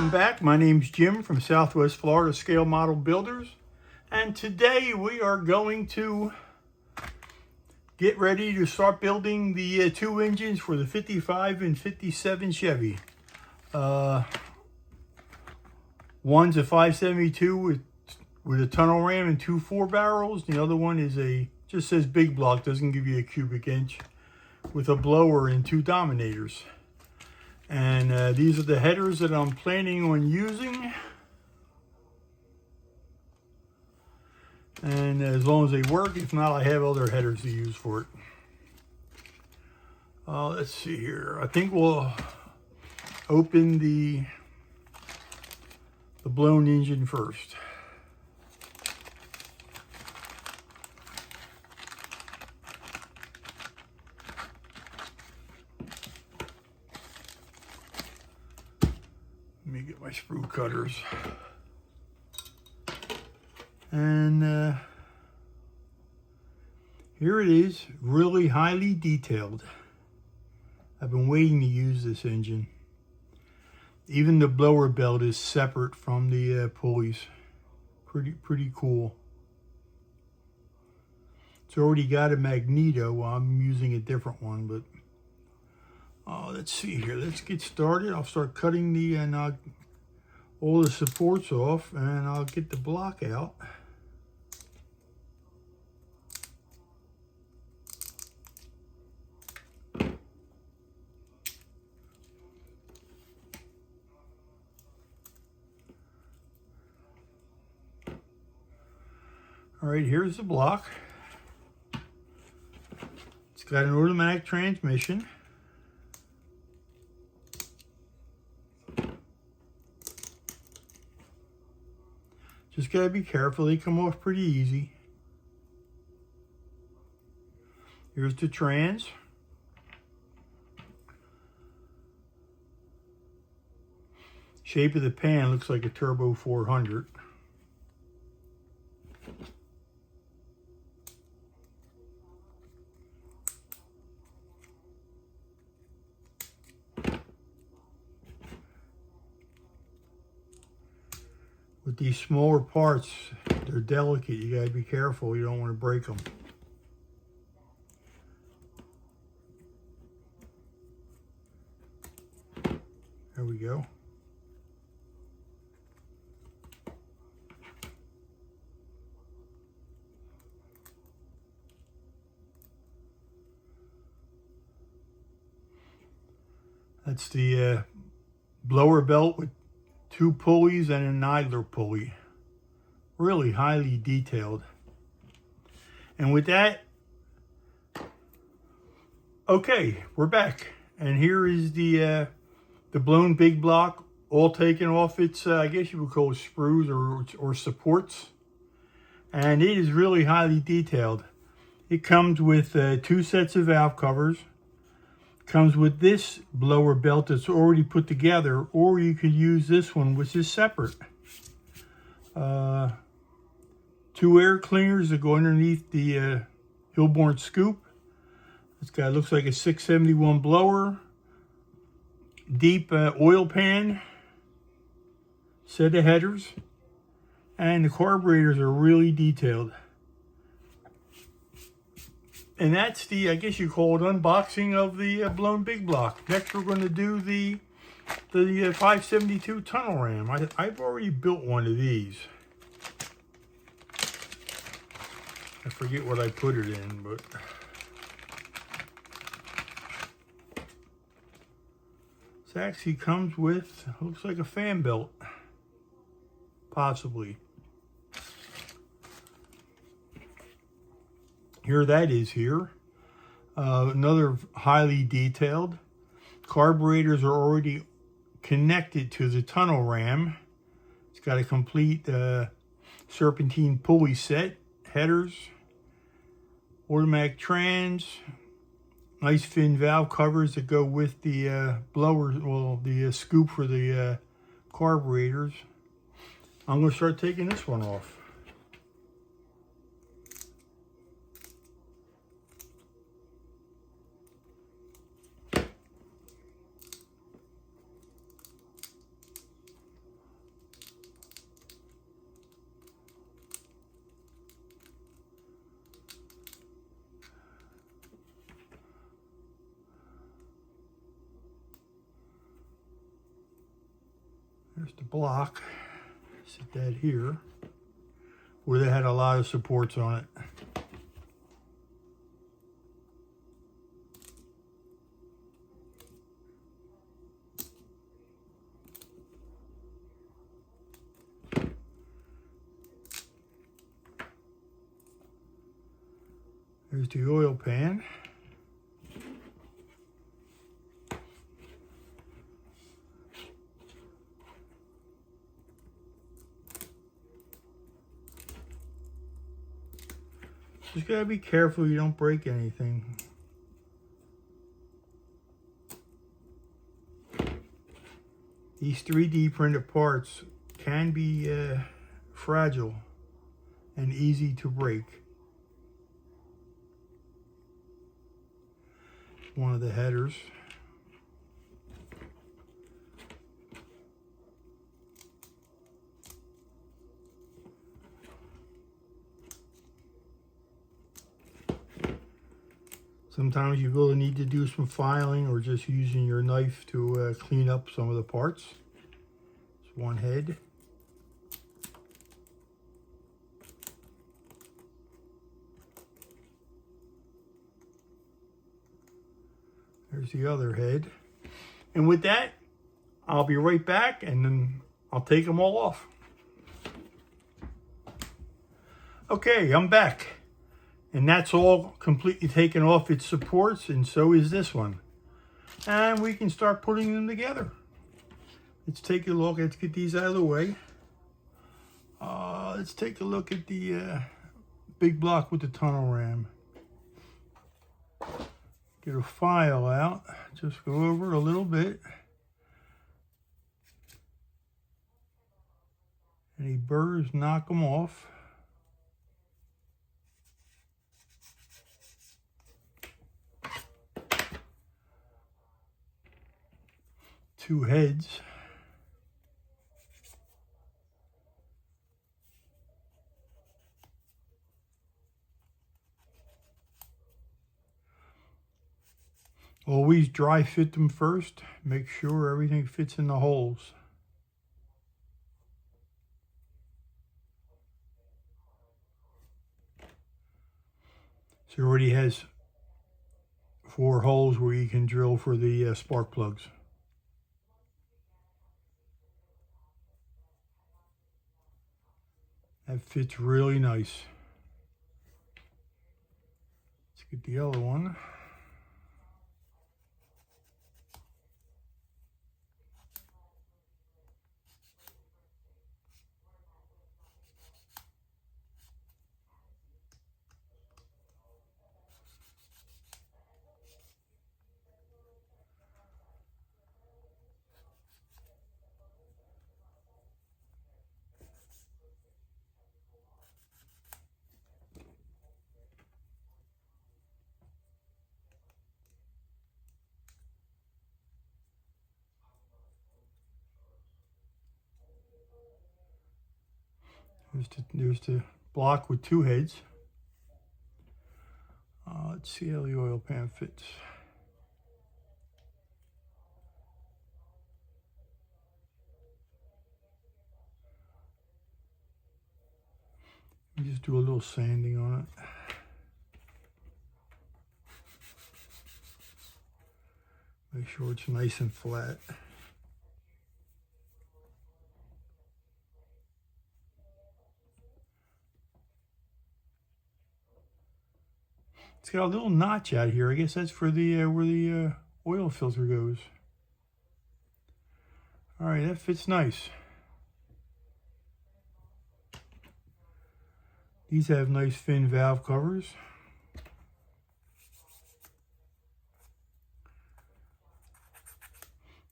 Welcome back. My name's Jim from Southwest Florida Scale Model Builders, and today we are going to get ready to start building the two engines for the 55 and 57 Chevy. One's a 572 with a tunnel ram and two 4-barrels. The other one is just says big block, doesn't give you a cubic inch, with a blower and two dominators. And these are the headers that I'm planning on using. And as long as they work, if not, I have other headers to use for it. Let's see here. I think we'll open the blown engine first. Let me get my sprue cutters. And here it is, really highly detailed. I've been waiting to use this engine. Even the blower belt is separate from the pulleys. Pretty cool. It's already got a magneto. I'm using a different one, but let's see here. Let's get started. I'll start cutting all the supports off, and I'll get the block out. All right, here's the block. It's got an automatic transmission. Just gotta be careful, they come off pretty easy. Here's the trans. Shape of the pan looks like a Turbo 400. With these smaller parts, they're delicate. You gotta be careful. You don't want to break them. There we go. That's the blower belt with two pulleys and an idler pulley. Really highly detailed. And with that, okay, we're back. And here is the blown big block, all taken off its, I guess you would call it sprues or supports. And it is really highly detailed. It comes with two sets of valve covers. Comes with this blower belt that's already put together, or you could use this one, which is separate. Two air cleaners that go underneath the Hillborn scoop. This guy looks like a 671 blower. Deep oil pan. Set of headers. And the carburetors are really detailed. And that's the, I guess you call it, unboxing of the blown big block. Next we're going to do the 572 tunnel ram. I've already built one of these. I forget what I put it in, but this actually comes with, looks like a fan belt, possibly. Here that is here. Another highly detailed. Carburetors are already connected to the tunnel ram. It's got a complete serpentine pulley set. Headers. Automatic trans. Nice fin valve covers that go with the blower, well, the scoop for the carburetors. I'm going to start taking this one off. There's the block. Sit that here, where they had a lot of supports on it. There's the oil pan. Just gotta be careful you don't break anything. These 3D printed parts can be fragile and easy to break. One of the headers. Sometimes you will need to do some filing or just using your knife to clean up some of the parts. It's one head. There's the other head. And with that, I'll be right back and then I'll take them all off. Okay, I'm back. And that's all completely taken off its supports, and so is this one. And we can start putting them together. Let's take a look. Let's get these out of the way. Let's take a look at the big block with the tunnel ram. Get a file out. Just go over it a little bit. Any burrs, knock them off. Two heads. Always dry fit them first. Make sure everything fits in the holes. So it already has 4 holes where you can drill for the spark plugs. That fits really nice. Let's get the other one. There's the block with 2 heads. Let's see how the oil pan fits. Just do a little sanding on it. Make sure it's nice and flat. It's got a little notch out here. I guess that's for the where the oil filter goes. All right, that fits nice. These have nice fin valve covers.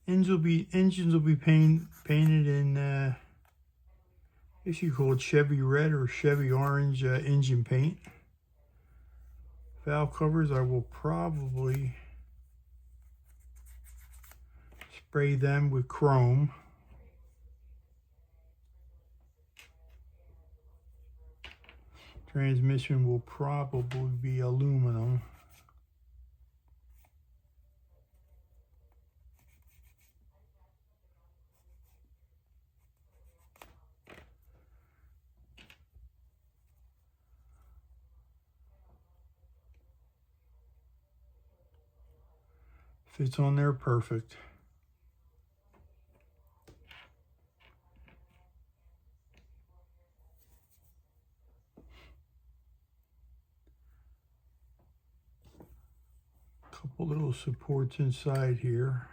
Engines will be painted in I guess you call it Chevy red or Chevy orange engine paint. Valve covers, I will probably spray them with chrome. Transmission will probably be aluminum. Fits on there perfect. Couple little supports inside here.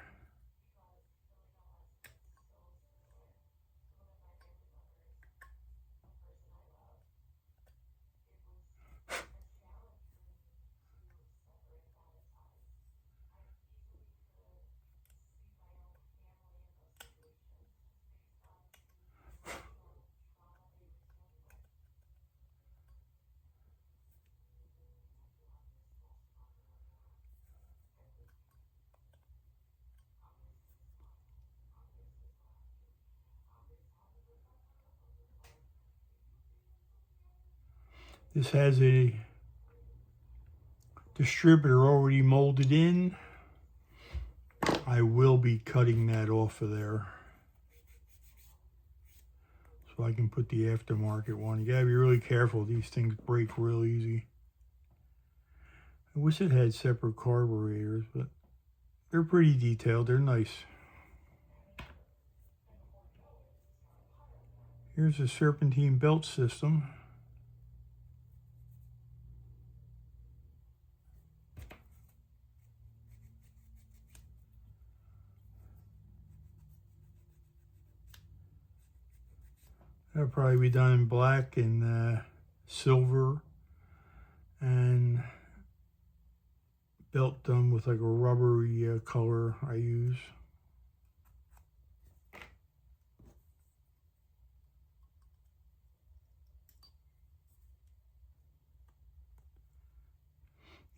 This has a distributor already molded in. I will be cutting that off of there so I can put the aftermarket one. You gotta be really careful. These things break real easy. I wish it had separate carburetors, but they're pretty detailed. They're nice. Here's a serpentine belt system. That'll probably be done in black and silver, and belt done with like a rubbery color I use.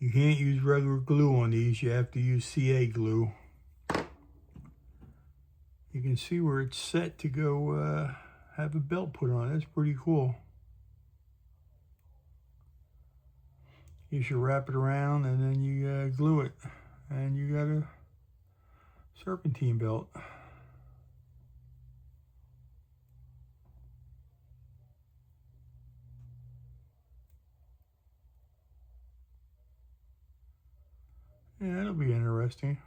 You can't use regular glue on these, you have to use CA glue. You can see where it's set to go have a belt put on. That's pretty cool. You should wrap it around and then you glue it, and you got a serpentine belt. Yeah, that'll be interesting.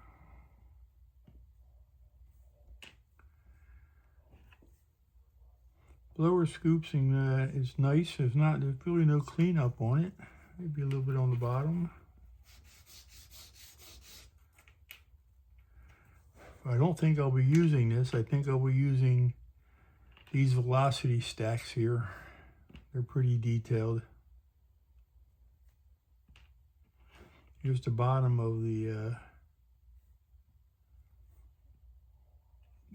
Blower scooping is nice. There's really no cleanup on it. Maybe a little bit on the bottom. I don't think I'll be using this. I think I'll be using these velocity stacks here. They're pretty detailed. Here's the bottom of the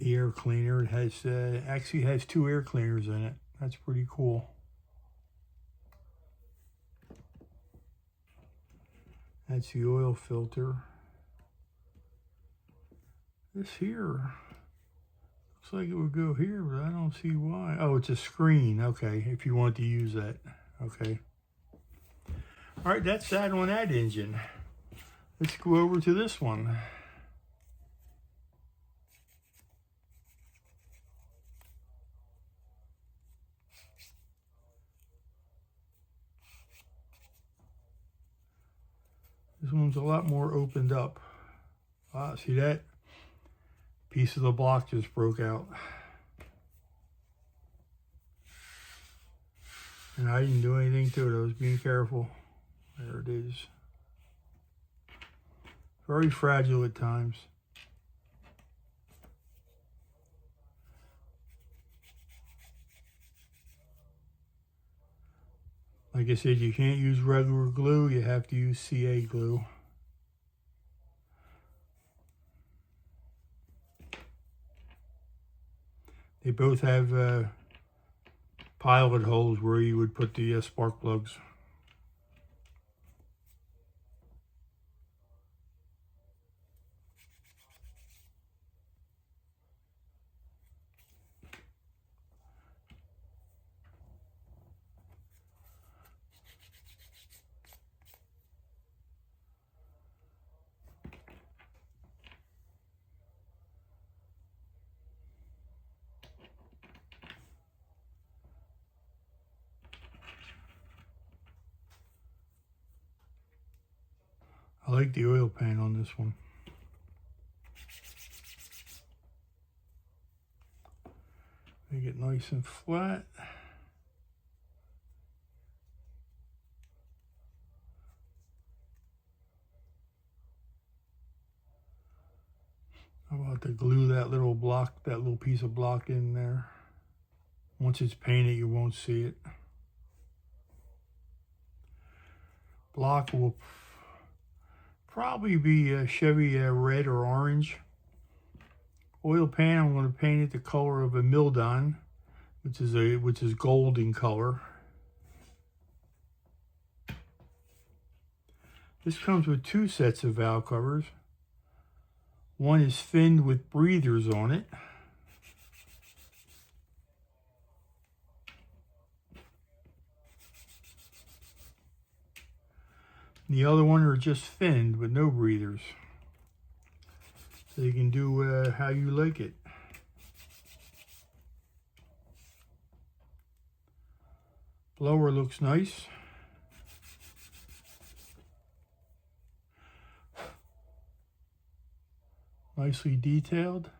air cleaner. It has actually has 2 air cleaners in it. That's pretty cool. That's the oil filter. This here looks like it would go here, but I don't see why. Oh, it's a screen. Okay, if you want to use that. Okay. All right, that's that on that engine. Let's go over to this one. This one's a lot more opened up. Ah, see that? Piece of the block just broke out. And I didn't do anything to it. I was being careful. There it is. Very fragile at times. Like I said, you can't use regular glue. You have to use CA glue. They both have pilot holes where you would put the spark plugs. I like the oil pan on this one. Make it nice and flat. How about to glue that little block, that little piece of block in there? Once it's painted, you won't see it. Block will probably be a Chevy red or orange. Oil pan, I'm going to paint it the color of a Mildon, which is gold in color. This comes with two sets of valve covers. One is finned with breathers on it. The other one are just finned with no breathers. So you can do how you like it. Blower looks nice. Nicely detailed.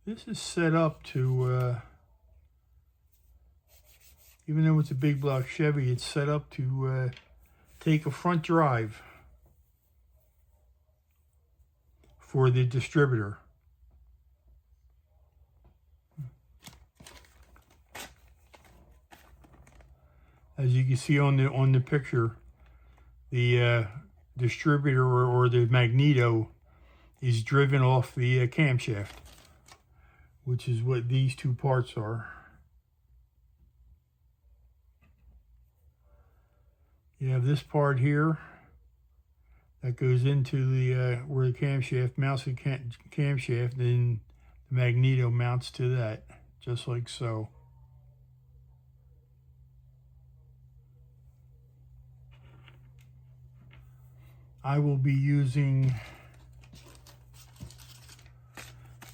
This is set up to, even though it's a big block Chevy, it's set up to take a front drive for the distributor. As you can see on the picture, the distributor or the magneto is driven off the camshaft, which is what these two parts are. You have this part here that goes into the where the camshaft mounts the camshaft, then the magneto mounts to that, just like so. I will be using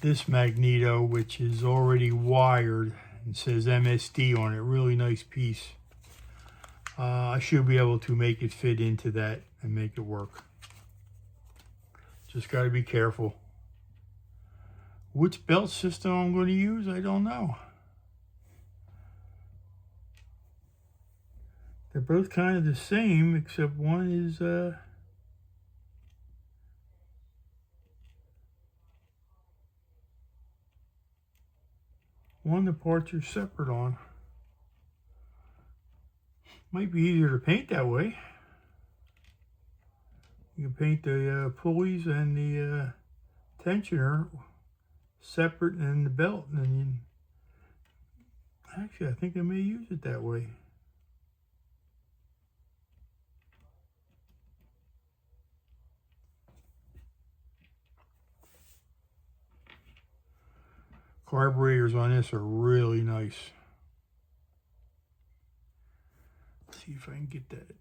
this magneto, which is already wired and says MSD on it. Really nice piece. I should be able to make it fit into that and make it work. Just got to be careful. Which belt system I'm going to use, I don't know. They're both kind of the same, except one is one the parts are separate on. Might be easier to paint that way. You can paint the pulleys and the tensioner separate and the belt, and then actually I think I may use it that way. Carburetors on this are really nice. Let's see if I can get that.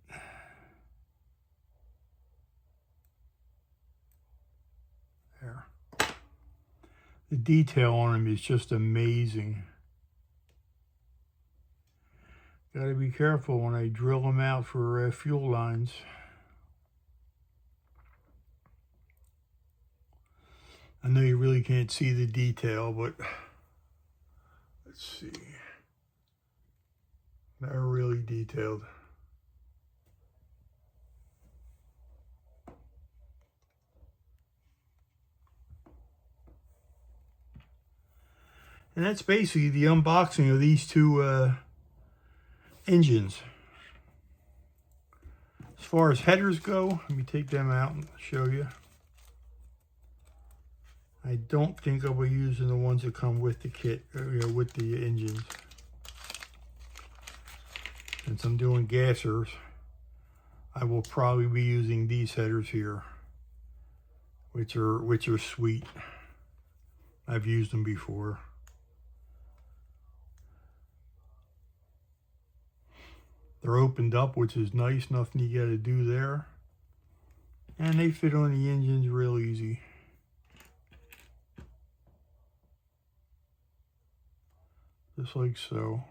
There. The detail on them is just amazing. Got to be careful when I drill them out for fuel lines. I know you really can't see the detail, but let's see. They're really detailed. And that's basically the unboxing of these two engines. As far as headers go, let me take them out and show you. I don't think I'll be using the ones that come with the kit, with the engines. Since I'm doing gassers, I will probably be using these headers here, which are sweet. I've used them before. They're opened up, which is nice. Nothing you got to do there. And they fit on the engines real easy. Just like so.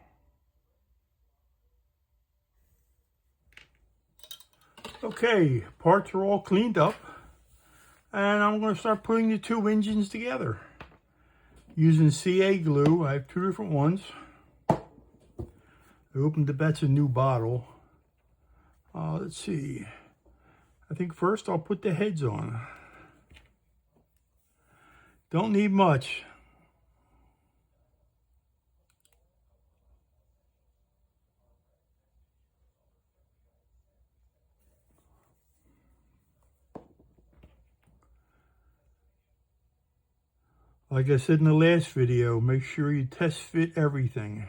Okay, parts are all cleaned up, and I'm going to start putting the two engines together using CA glue. I have two different ones. I opened that's a new bottle. Let's see. I think first I'll put the heads on. Don't need much. Like I said in the last video, make sure you test fit everything.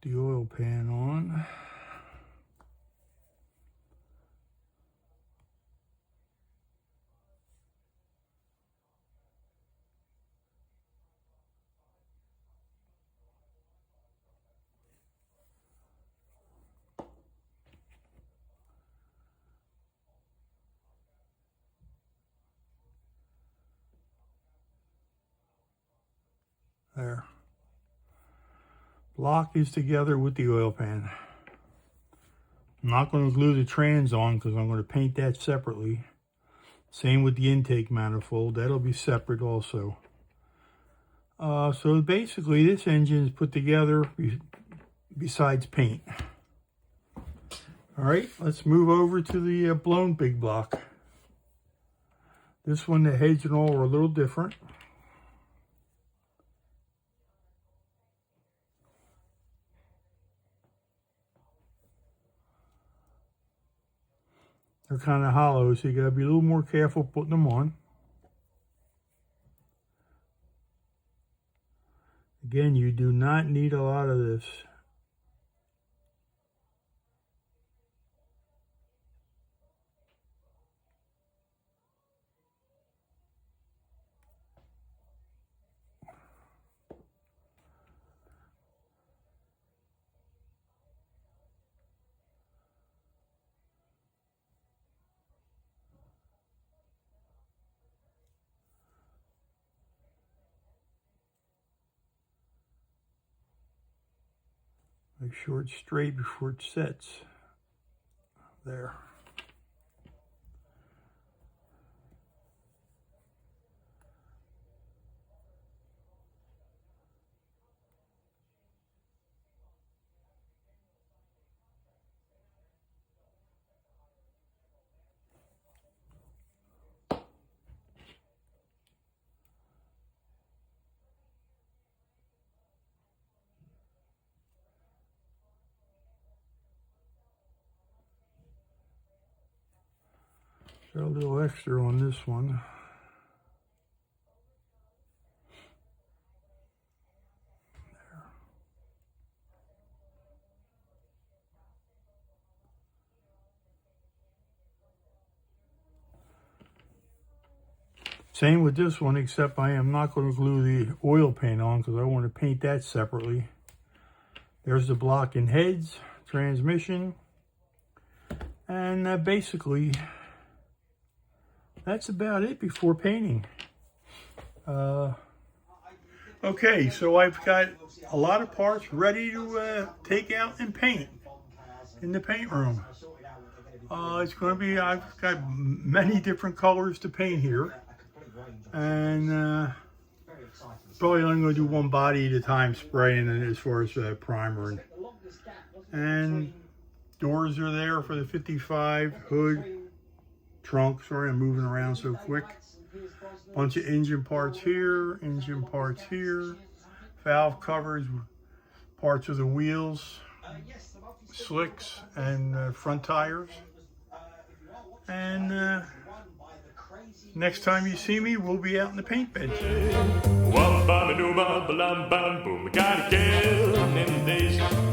The oil pan on. There. Block is together with the oil pan. I'm not going to glue the trans on because I'm going to paint that separately. Same with the intake manifold. That'll be separate also. So basically this engine is put together besides paint. Alright, let's move over to the blown big block. This one, the heads and all are a little different. They're kind of hollow, so you got to be a little more careful putting them on. Again, you do not need a lot of this. Make sure it's straight before it sets. There. Got a little extra on this one. There. Same with this one, except I am not going to glue the oil pan on because I want to paint that separately. There's the block and heads, transmission, and basically that's about it before painting. Okay, so I've got a lot of parts ready to take out and paint in the paint room. It's going to be, I've got many different colors to paint here. And probably only going to do one body at a time spraying as far as primer. And doors are there for the 55, hood, trunk. Sorry, I'm moving around so quick. Bunch of engine parts here, valve covers, parts of the wheels, slicks, and front tires. And next time you see me, we'll be out in the paint bed. Boom,